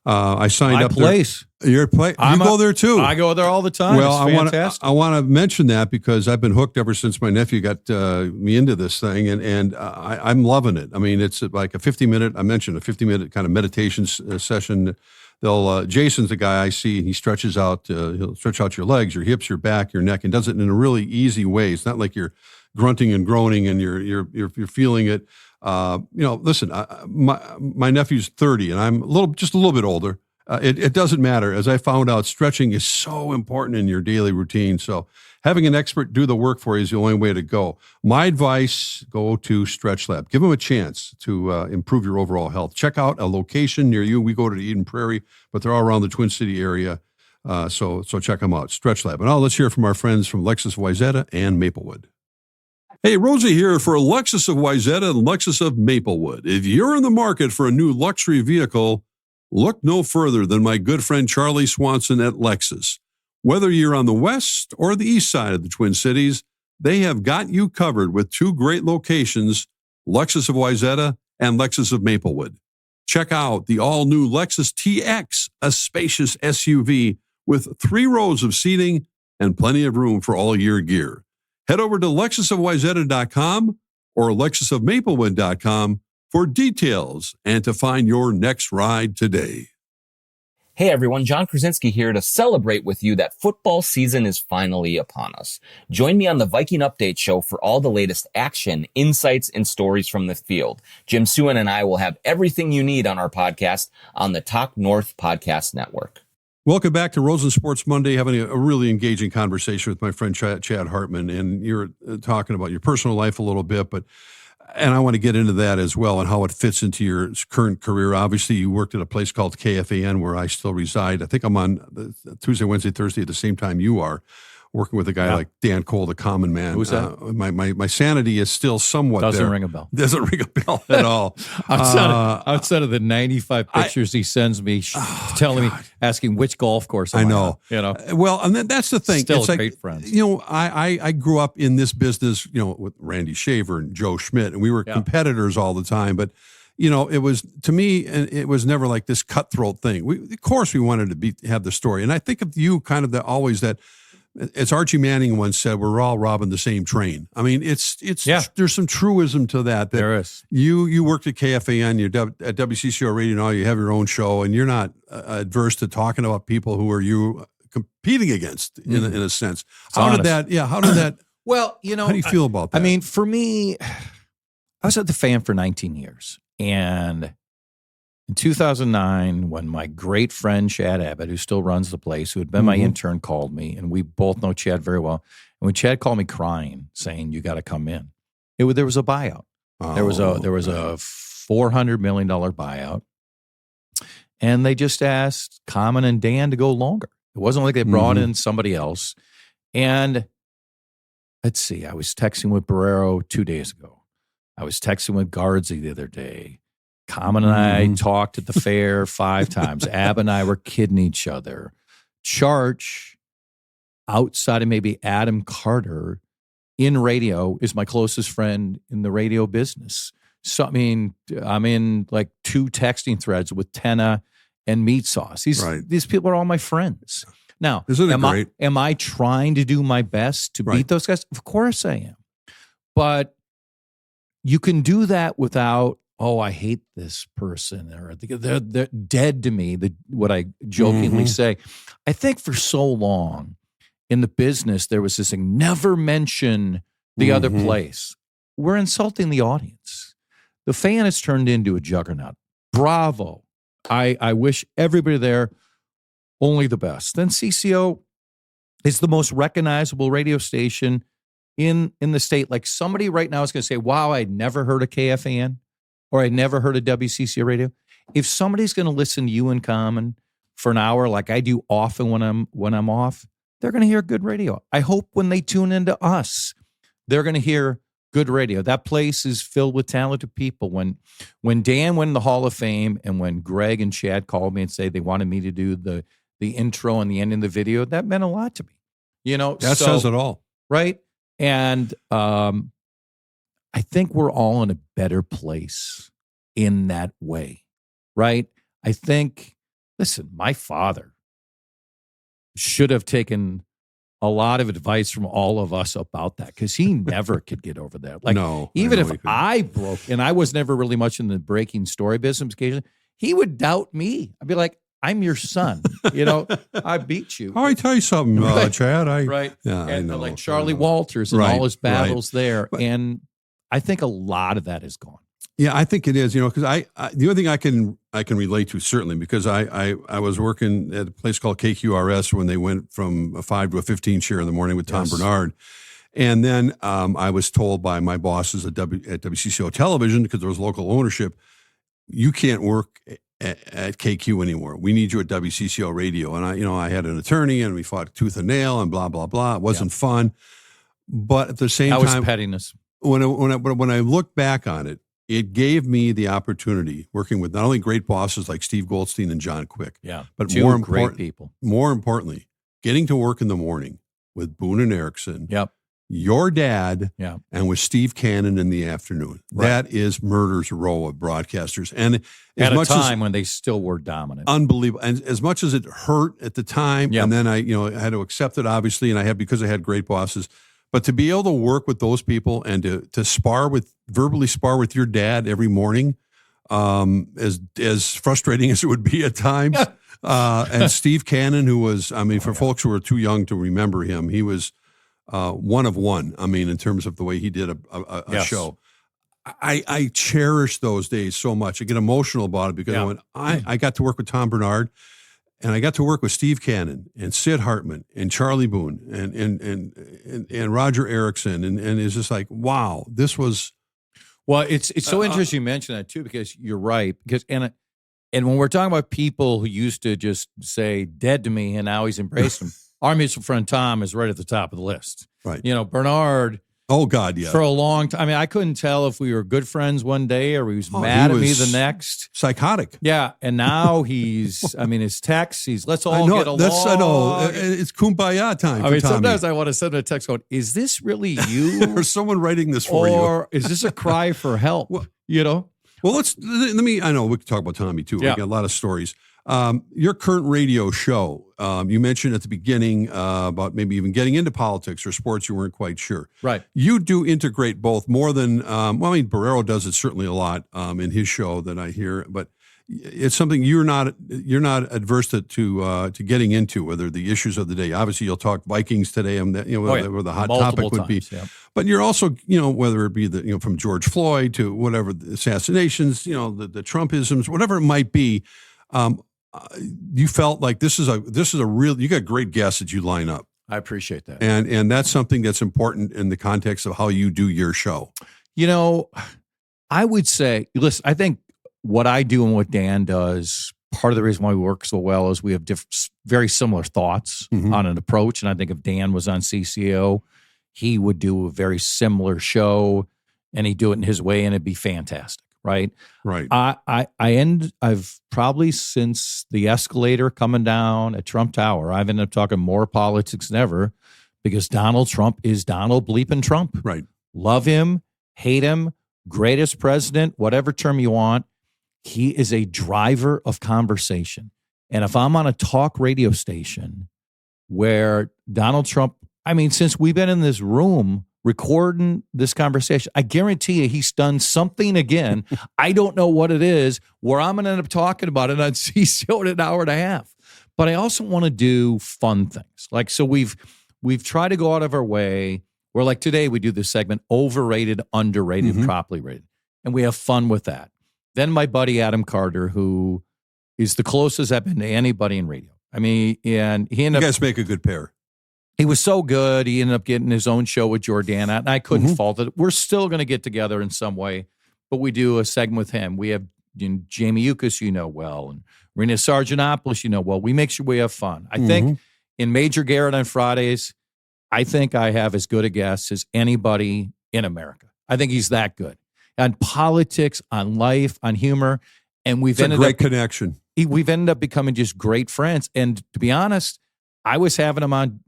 [SPEAKER 1] I signed up
[SPEAKER 2] place.
[SPEAKER 1] There. Your place. You go there too.
[SPEAKER 2] I go there all the time.
[SPEAKER 1] Well,
[SPEAKER 2] it's
[SPEAKER 1] I want to mention that because I've been hooked ever since my nephew got me into this thing, and I'm loving it. I mean, it's like a 50-minute. I mentioned a 50-minute kind of meditation session. Jason's the guy I see, and he stretches out. He'll stretch out your legs, your hips, your back, your neck, and does it in a really easy way. It's not like you're grunting and groaning and you're feeling it. Listen, my nephew's 30 and I'm just a little bit older. It doesn't matter. As I found out, stretching is so important in your daily routine. So having an expert do the work for you is the only way to go. My advice, go to Stretch Lab. Give them a chance to improve your overall health. Check out a location near you. We go to the Eden Prairie, but they're all around the Twin City area. So check them out, Stretch Lab. And now let's hear from our friends from Lexus of Wayzata and Maplewood. Hey, Rosie here for Lexus of Wayzata and Lexus of Maplewood. If you're in the market for a new luxury vehicle, look no further than my good friend Charlie Swanson at Lexus. Whether you're on the west or the east side of the Twin Cities, they have got you covered with 2 great locations, Lexus of Wayzata and Lexus of Maplewood. Check out the all-new Lexus TX, a spacious SUV with 3 rows of seating and plenty of room for all your gear. Head over to LexusofWayzata.com or LexusofMaplewood.com for details and to find your next ride today.
[SPEAKER 3] Hey everyone, John Krasinski here to celebrate with you that football season is finally upon us. Join me on the Viking Update Show for all the latest action, insights, and stories from the field. Jim Suin and I will have everything you need on our podcast on the Talk North Podcast Network.
[SPEAKER 1] Welcome back to Rosen Sports Monday, having a really engaging conversation with my friend Chad Hartman. And you're talking about your personal life a little bit, and I want to get into that as well and how it fits into your current career. Obviously, you worked at a place called KFAN where I still reside. I think I'm on Tuesday, Wednesday, Thursday at the same time you are, working with a guy like Dan Cole, the common man.
[SPEAKER 2] Who's that?
[SPEAKER 1] My sanity is still somewhat
[SPEAKER 2] Doesn't
[SPEAKER 1] there.
[SPEAKER 2] ring a bell.
[SPEAKER 1] Doesn't ring a bell at all.
[SPEAKER 2] outside of the 95 pictures he sends me, asking which golf course
[SPEAKER 1] I know. Well, and that's the thing.
[SPEAKER 2] Still
[SPEAKER 1] it's
[SPEAKER 2] great friends.
[SPEAKER 1] I grew up in this business, with Randy Shaver and Joe Schmidt, and we were competitors all the time. But, it was, to me, it was never like this cutthroat thing. Of course we wanted to have the story. And I think of you kind of always that, as Archie Manning once said, we're all robbing the same train. I mean, there's some truism to that.
[SPEAKER 2] There is.
[SPEAKER 1] You worked at KFAN, you're at WCCO Radio now, you have your own show, and you're not adverse to talking about people who are you competing against in a sense. How did that?
[SPEAKER 2] Well,
[SPEAKER 1] how do you feel about that?
[SPEAKER 2] I mean, for me, I was at the Fan for 19 years, and in 2009, when my great friend Chad Abbott, who still runs the place, who had been my intern, called me, and we both know Chad very well. And when Chad called me crying, saying, "You got to come in," there was a buyout. There was a $400 million buyout, and they just asked Common and Dan to go longer. It wasn't like they brought in somebody else. And let's see, I was texting with Barrero 2 days ago. I was texting with Guardsy the other day. Common and I talked at the fair 5 times. Ab and I were kidding each other. Charch, outside of maybe Adam Carter, in radio, is my closest friend in the radio business. So, I mean, I'm in like 2 texting threads with Tenna and Meat Sauce. These people are all my friends. Now, am I trying to do my best to beat those guys? Of course I am. But you can do that without, I hate this person, or they're dead to me, what I jokingly say. I think for so long in the business, there was this thing, never mention the other place. We're insulting the audience. The Fan has turned into a juggernaut. Bravo. I wish everybody there only the best. Then CCO is the most recognizable radio station in the state. Like, somebody right now is going to say, wow, I'd never heard of KFAN. Or I never heard of WCCO radio. If somebody's going to listen to you in Common for an hour, like I do often when I'm off, they're going to hear good radio. I hope when they tune into us, they're going to hear good radio. That place is filled with talented people. When Dan went in the Hall of Fame, and when Greg and Chad called me and said they wanted me to do the intro and the end of the video, that meant a lot to me.
[SPEAKER 1] That says it all,
[SPEAKER 2] right? And I think we're all in a better place in that way, right? I think, listen, my father should have taken a lot of advice from all of us about that, because he never could get over that. Like, even if I broke, and I was never really much in the breaking story business occasionally, he would doubt me. I'd be like, I'm your son. I beat you.
[SPEAKER 1] Oh, I tell you something, Chad.
[SPEAKER 2] Yeah, and I know. Like Charlie Walters and all his battles there. And I think a lot of that is gone.
[SPEAKER 1] Yeah, I think it is, because the only thing I can relate to, certainly, because I was working at a place called KQRS when they went from a 5 to a 15 share in the morning with Tom Bernard. And then I was told by my bosses at WCCO Television, because there was local ownership, you can't work at KQ anymore. We need you at WCCO Radio. And I had an attorney, and we fought tooth and nail and blah, blah, blah. It wasn't fun. But at the same time,
[SPEAKER 2] that was pettiness.
[SPEAKER 1] When I look back on it, it gave me the opportunity working with not only great bosses like Steve Goldstein and John Quick, but
[SPEAKER 2] great people.
[SPEAKER 1] More importantly, getting to work in the morning with Boone and Erickson, your dad, and with Steve Cannon in the afternoon. Right. That is murder's row of broadcasters. And
[SPEAKER 2] at a time when they still were dominant.
[SPEAKER 1] Unbelievable. And as much as it hurt at the time, and then I had to accept it, obviously, and because I had great bosses. But to be able to work with those people and to verbally spar with your dad every morning, as frustrating as it would be at times, and Steve Cannon, who was, for folks who are too young to remember him, he was one of one. In terms of the way he did a show. I cherish those days so much. I get emotional about it because when I got to work with Tom Bernard, and I got to work with Steve Cannon and Sid Hartman and Charlie Boone and Roger Erickson, and it's just like, wow, this was.
[SPEAKER 2] Well, it's so interesting you mention that too, because you're right. Because and when we're talking about people who used to just say dead to me and now he's embraced them, our mutual friend Tom is right at the top of the list.
[SPEAKER 1] Right.
[SPEAKER 2] Bernard.
[SPEAKER 1] Oh God, yeah.
[SPEAKER 2] For a long time. I couldn't tell if we were good friends one day or he was mad at me the next.
[SPEAKER 1] Psychotic.
[SPEAKER 2] Yeah. And now he's, his texts, let's all get along.
[SPEAKER 1] I know. It's kumbaya time for Tommy.
[SPEAKER 2] Sometimes I want to send him a text going, is this really you?
[SPEAKER 1] Or someone writing this for you?
[SPEAKER 2] Or is this a cry for help?
[SPEAKER 1] Well, let me, I know we can talk about Tommy too. We got a lot of stories. Your current radio show, you mentioned at the beginning about maybe even getting into politics or sports. You weren't quite sure.
[SPEAKER 2] Right.
[SPEAKER 1] You do integrate both more than, Barrero does it certainly a lot in his show that I hear, but it's something you're not adverse to getting into, whether the issues of the day. Obviously, you'll talk Vikings today, and where the hot
[SPEAKER 2] Multiple
[SPEAKER 1] topic would be.
[SPEAKER 2] times, yeah.
[SPEAKER 1] But you're also, whether it be from George Floyd to whatever the assassinations, the Trumpisms, whatever it might be. You felt like this is a real. You got great guests that you line up.
[SPEAKER 2] I appreciate that,
[SPEAKER 1] and that's something that's important in the context of how you do your show.
[SPEAKER 2] I would say, listen, I think what I do and what Dan does, part of the reason why we work so well is we have very similar thoughts on an approach. And I think if Dan was on CCO, he would do a very similar show and he'd do it in his way and it'd be fantastic. Right.
[SPEAKER 1] Right.
[SPEAKER 2] I've probably since the escalator coming down at Trump Tower, I've ended up talking more politics than ever because Donald Trump is Donald bleeping Trump.
[SPEAKER 1] Right.
[SPEAKER 2] Love him, hate him, greatest president, whatever term you want. He is a driver of conversation. And if I'm on a talk radio station where Donald Trump, since we've been in this room recording this conversation, I guarantee you he's done something again. I don't know what it is, where I'm going to end up talking about it on CCO in an hour and a half. But I also want to do fun things. So we've tried to go out of our way where like today we do this segment, overrated, underrated, properly rated. And we have fun with that. Then my buddy Adam Carter, who is the closest I've been to anybody in radio. And he ended
[SPEAKER 1] You guys make a good pair.
[SPEAKER 2] He was so good. He ended up getting his own show with Jordana, and I couldn't fault it. We're still going to get together in some way, but we do a segment with him. We have Jamie Yukas, well, and Rena Sargentopoulos, well. We make sure we have fun. I think in Major Garrett on Fridays, I think I have as good a guest as anybody in America. I think he's that good. On politics, on life, on humor, and we've ended
[SPEAKER 1] up connection.
[SPEAKER 2] We've ended up becoming just great friends. And to be honest, I was having him on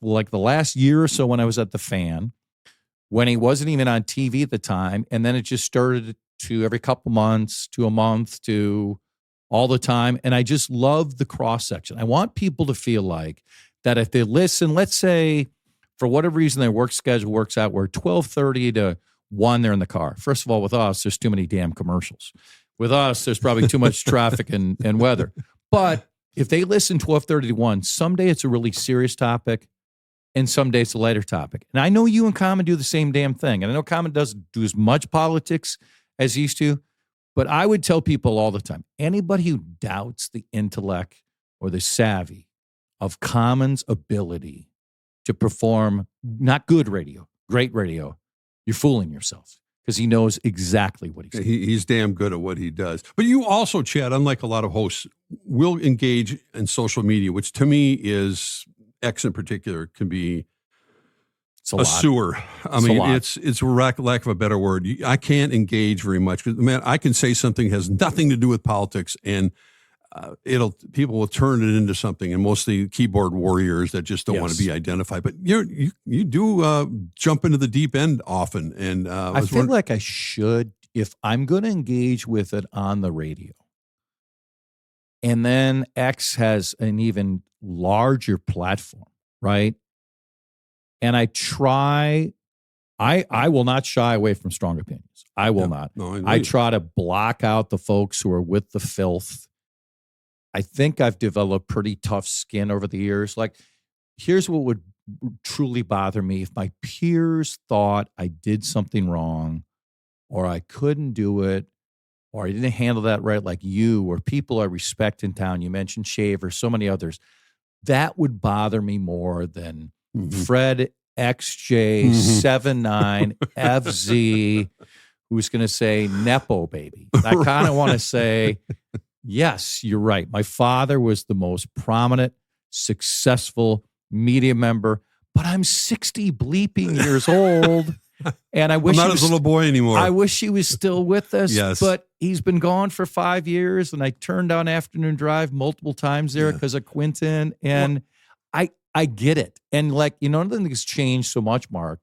[SPEAKER 2] like the last year or so when I was at the Fan, when he wasn't even on TV at the time, and then it just started to every couple months to a month to all the time. And I just love the cross section. I want people to feel like that if they listen, let's say for whatever reason their work schedule works out where 12:30 to 1 they're in the car. First of all, with us, there's too many damn commercials. With us, there's probably too much traffic and weather. But if they listen 12:30 to 1, someday it's a really serious topic and someday it's a lighter topic. And I know you and Common do the same damn thing. And I know Common doesn't do as much politics as he used to, but I would tell people all the time, anybody who doubts the intellect or the savvy of Common's ability to perform not good radio, great radio, you're fooling yourself. Because he knows exactly what he's doing.
[SPEAKER 1] He's damn good at what he does. But you also, Chad, unlike a lot of hosts, will engage in social media, which to me is, X in particular, can be a sewer. It's lack of a better word. I can't engage very much. Because, man, I can say something has nothing to do with politics, and people will turn it into something, and mostly keyboard warriors that just don't want to be identified. But you do jump into the deep end often, and
[SPEAKER 2] I feel like I should if I'm going to engage with it on the radio. And then X has an even larger platform, right? And I will not shy away from strong opinions. I will not. No, I try to block out the folks who are with the filth. I think I've developed pretty tough skin over the years. Like, here's what would truly bother me. If my peers thought I did something wrong or I couldn't do it or I didn't handle that right, like you or people I respect in town, you mentioned Shaver, so many others, that would bother me more than Fred XJ79FZ, who's going to say Nepo baby. I kind of want to say, yes, you're right. My father was the most prominent, successful media member, but I'm 60 bleeping years old, and I wish
[SPEAKER 1] I'm not his little boy anymore.
[SPEAKER 2] I wish he was still with us,
[SPEAKER 1] yes.
[SPEAKER 2] But he's been gone for 5 years, and I turned down Afternoon Drive multiple times there because of Quentin, and I get it. And like, nothing has changed so much, Mark.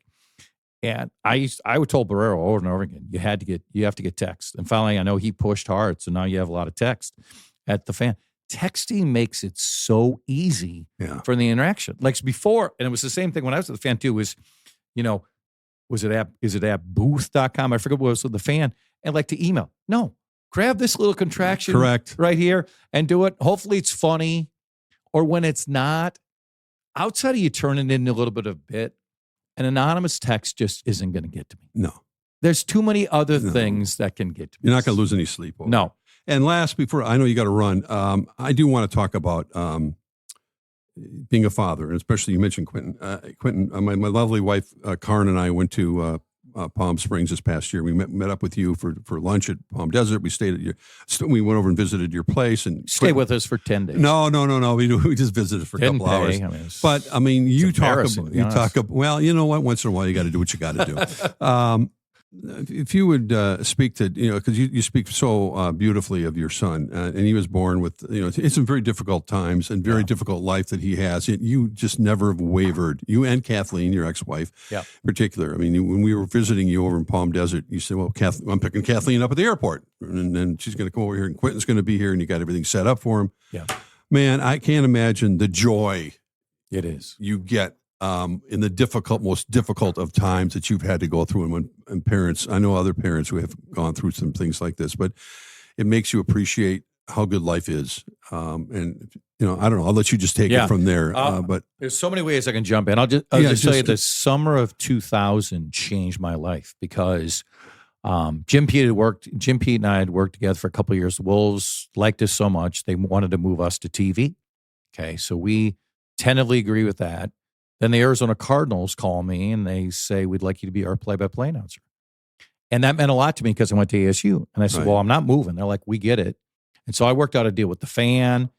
[SPEAKER 2] And I would tell Barrero over and over again, you have to get text. And finally, I know he pushed hard, so now you have a lot of text. at the fan. Texting makes it so easy for the interaction. Like before, and it was the same thing when I was at the fan too, was, is it at booth.com? I forget what was with the fan. And like to email. No, grab this little contraction right here and do it. Hopefully it's funny. Or when it's not, outside of you turning it into a little bit of bit, an anonymous text just isn't going to get to me.
[SPEAKER 1] No.
[SPEAKER 2] There's too many other things that can get to me.
[SPEAKER 1] You're not going to lose any sleep over
[SPEAKER 2] No.
[SPEAKER 1] it. And last, before I know you got to run, I do want to talk about being a father, and especially you mentioned Quentin. My lovely wife, Karen, and I went to Palm Springs this past year. We met up with you for lunch at Palm Desert. We stayed at we went over and visited your place and
[SPEAKER 2] stay with us for 10 days.
[SPEAKER 1] No. We just visited for a couple hours. You talk about. Well, you know what? Once in a while, you got to do what you got to do. If you would speak to, because you speak so beautifully of your son, and he was born with, it's some very difficult times and very difficult life that he has. You just never have wavered. You and Kathleen, your ex-wife, in particular. I mean, when we were visiting you over in Palm Desert, you said, well, I'm picking Kathleen up at the airport, and then she's going to come over here, and Quentin's going to be here, and you got everything set up for him.
[SPEAKER 2] Yeah.
[SPEAKER 1] Man, I can't imagine the joy
[SPEAKER 2] it is
[SPEAKER 1] you get in the most difficult of times that you've had to go through. And parents, I know other parents who have gone through some things like this, but it makes you appreciate how good life is. And I don't know, I'll let you just take it from there. But
[SPEAKER 2] there's so many ways I can jump in. I'll just tell you the summer of 2000 changed my life because Jim Pete and I had worked together for a couple of years. The Wolves liked us so much, they wanted to move us to TV. Okay. So we tentatively agree with that. Then the Arizona Cardinals call me and they say, we'd like you to be our play-by-play announcer. And that meant a lot to me because I went to ASU. And I said, well, I'm not moving. They're like, we get it. And so I worked out a deal with the Fan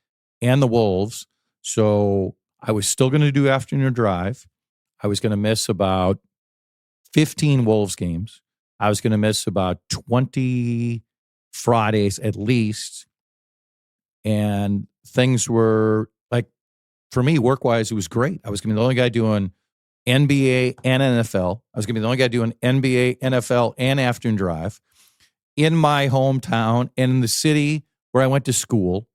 [SPEAKER 2] and the Wolves. So I was still going to do afternoon drive. I was going to miss about 15 Wolves games. I was going to miss about 20 Fridays at least. And things were like, for me, work-wise, it was great. I was going to be the only guy doing NBA and NFL. I was going to be the only guy doing NBA, NFL, and afternoon drive in my hometown and in the city where I went to school,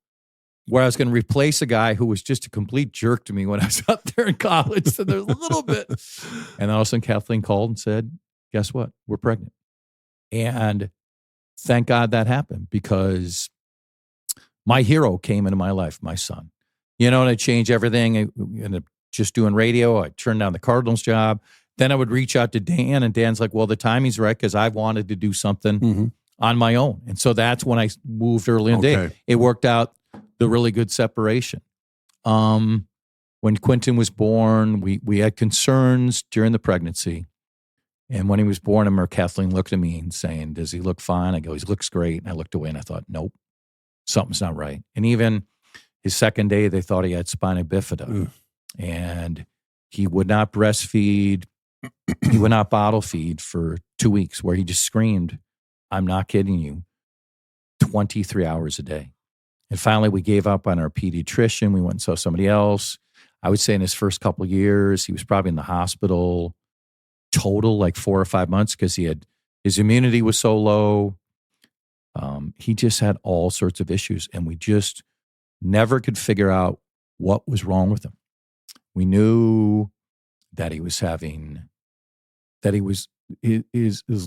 [SPEAKER 2] where I was going to replace a guy who was just a complete jerk to me when I was up there in college. So there's a little bit. And then all of a sudden, Kathleen called and said, guess what? We're pregnant. And thank God that happened because my hero came into my life, my son. And I changed everything. I ended up just doing radio. I turned down the Cardinals job. Then I would reach out to Dan, and Dan's like, well, the timing's right because I've wanted to do something on my own. And so that's when I moved early in the day. It worked out the really good separation. When Quentin was born, we had concerns during the pregnancy. And when he was born, I remember Kathleen looked at me and saying, does he look fine? I go, he looks great. And I looked away and I thought, nope, something's not right. And even his second day, they thought he had spina bifida. And he would not breastfeed. He would not bottle feed for 2 weeks, where he just screamed, I'm not kidding you, 23 hours a day. And finally, we gave up on our pediatrician. We went and saw somebody else. I would say in his first couple of years, he was probably in the hospital total like 4 or 5 months because his immunity was so low. He just had all sorts of issues, and we just never could figure out what was wrong with him. We knew that his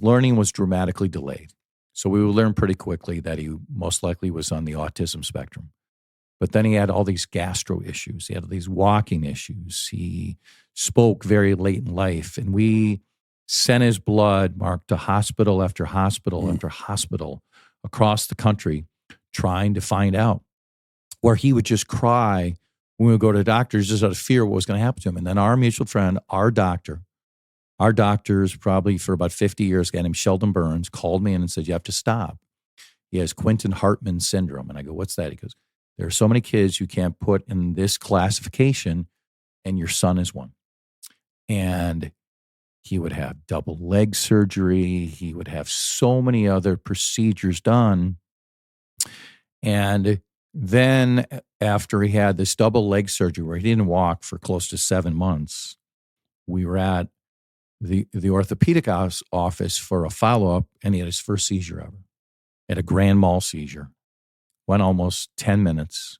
[SPEAKER 2] learning was dramatically delayed. So we would learn pretty quickly that he most likely was on the autism spectrum. But then he had all these gastro issues. He had these walking issues. He spoke very late in life. And we sent his blood, Mark, to hospital after hospital after hospital across the country trying to find out, where he would just cry when we would go to doctors just out of fear of what was going to happen to him. And then our mutual friend, our doctors probably for about 50 years, got him Sheldon Burns, called me in and said, you have to stop. He has Quentin Hartman syndrome. And I go, what's that? He goes, there are so many kids you can't put in this classification, and your son is one. And he would have double leg surgery. He would have so many other procedures done. And then after he had this double leg surgery where he didn't walk for close to 7 months, we were at the orthopedic office for a follow-up, and he had his first seizure ever. He had a grand mal seizure. Went almost 10 minutes.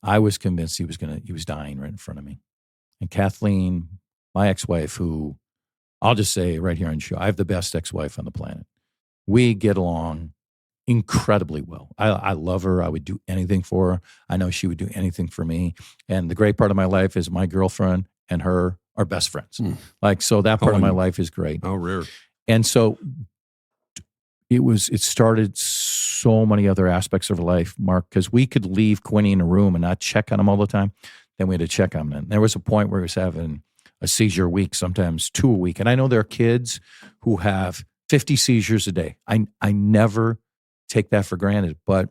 [SPEAKER 2] I was convinced he was dying right in front of me. And Kathleen, my ex-wife, who I'll just say right here on the show, I have the best ex-wife on the planet. We get along incredibly well. I love her. I would do anything for her. I know she would do anything for me. And the great part of my life is my girlfriend and her are best friends. So that part of my life is great.
[SPEAKER 1] How rare.
[SPEAKER 2] And so it started so many other aspects of her life, Mark, because we could leave Quinny in a room and not check on him all the time. Then we had to check on him. And there was a point where he was having a seizure a week, sometimes 2 a week. And I know there are kids who have 50 seizures a day. I never take that for granted. But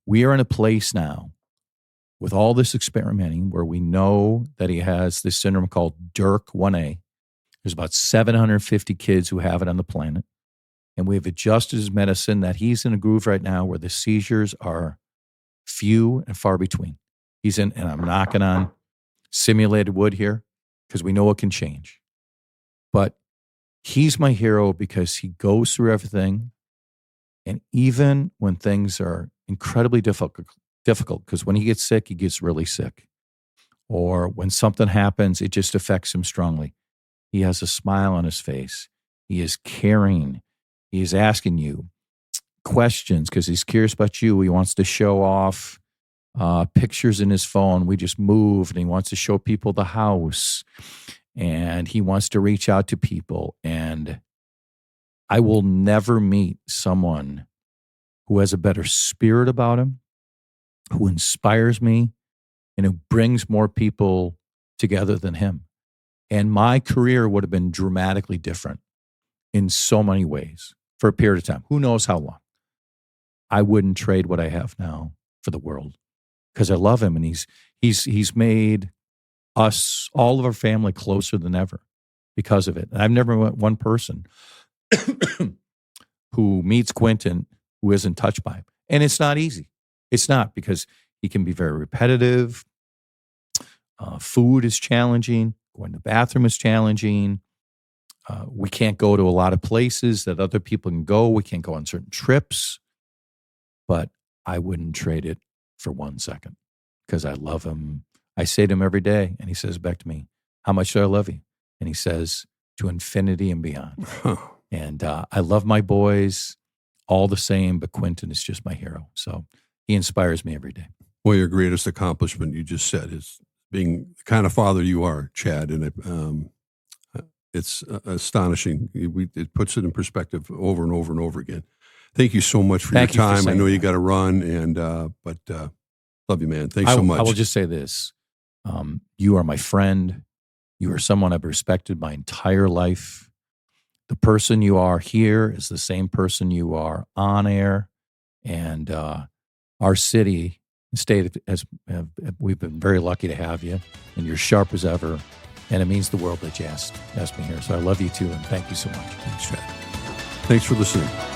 [SPEAKER 2] we are in a place now with all this experimenting where we know that he has this syndrome called DIRC 1A. There's about 750 kids who have it on the planet. And we've adjusted his medicine that he's in a groove right now where the seizures are few and far between. And I'm knocking on simulated wood here because we know it can change. But he's my hero because he goes through everything. And even when things are incredibly difficult, because when he gets sick, he gets really sick. Or when something happens, it just affects him strongly. He has a smile on his face. He is caring. He is asking you questions because he's curious about you. He wants to show off pictures in his phone. We just moved and he wants to show people the house. And he wants to reach out to people. And I will never meet someone who has a better spirit about him, who inspires me, and who brings more people together than him. And my career would have been dramatically different in so many ways for a period of time. Who knows how long? I wouldn't trade what I have now for the world because I love him, and he's made us, all of our family, closer than ever because of it. And I've never met one person who meets Quentin who isn't touched by him. And it's not easy. It's not, because he can be very repetitive. Food is challenging. Going to the bathroom is challenging. We can't go to a lot of places that other people can go. We can't go on certain trips. But I wouldn't trade it for 1 second because I love him. I say to him every day, and he says back to me, "How much do I love you?" And he says, "To infinity and beyond." And I love my boys all the same, but Quentin is just my hero. So he inspires me every day.
[SPEAKER 1] Well, your greatest accomplishment, you just said, is being the kind of father you are, Chad. And it's astonishing. It puts it in perspective over and over and over again. Thank you so much for your time. I know you got to run, but love you, man. Thanks so much.
[SPEAKER 2] I will just say this. You are my friend. You are someone I've respected my entire life. The person you are here is the same person you are on air. And our city and state, we've been very lucky to have you. And you're sharp as ever. And it means the world that you asked me here. So I love you too, and thank you so much.
[SPEAKER 1] Thanks, Chad. Thanks for listening.